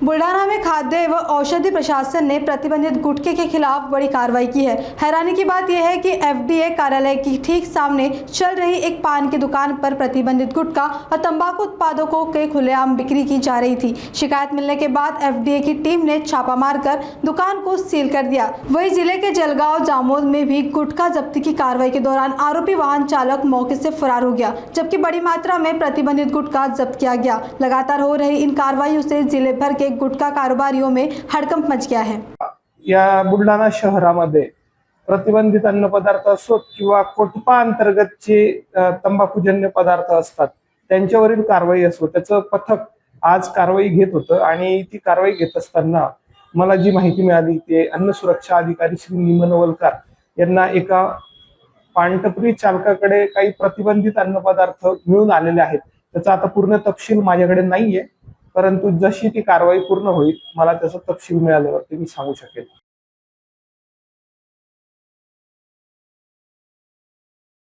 बुल्डाना में खाद्य एवं औषधि प्रशासन ने प्रतिबंधित गुटखे के खिलाफ बड़ी कार्रवाई की है। हैरानी की बात यह है कि एफडीए कार्यालय की ठीक सामने चल रही एक पान की दुकान पर प्रतिबंधित गुटखा और तंबाकू उत्पादों के खुलेआम बिक्री की जा रही थी। शिकायत मिलने के बाद एफडीए की टीम ने छापा मारकर दुकान को सील कर दिया। वहीं जिले के जलगांव जामोद में भी गुटखा जब्ती की कार्रवाई के दौरान आरोपी वाहन चालक मौके से फरार हो गया, जबकि बड़ी मात्रा में प्रतिबंधित गुटखा जब्त किया गया। लगातार हो रही इन कार्रवाइयों से जिले भर के गुटखा कारोबारियों में हड़कंप मच गया है। या बुलढाणा शहरामध्ये प्रतिबंधित अन्न पदार्थ असोत किंवा कोटपा अंतर्गतचे तंबाखूजन्य पदार्थ असतात त्यांच्यावरील कारवाई असो, त्याचं पथक आज कारवाई घेत होतं आणि ती कारवाई घेत असताना मला जी माहिती मिळाली ते अन्न सुरक्षा अधिकारी श्री निमनवलकर यांना एका पानटपरी चालकाकडे काही प्रतिबंधित अन्न पदार्थ मिळून आलेले आहेत। त्याचा आता पूर्ण तपशील माझ्याकडे नाहीये, परंतु जशी ती कारवाई पूर्ण होईल मला त्याचा तपशील मिळाल्यावरती मी सांगू शकेल।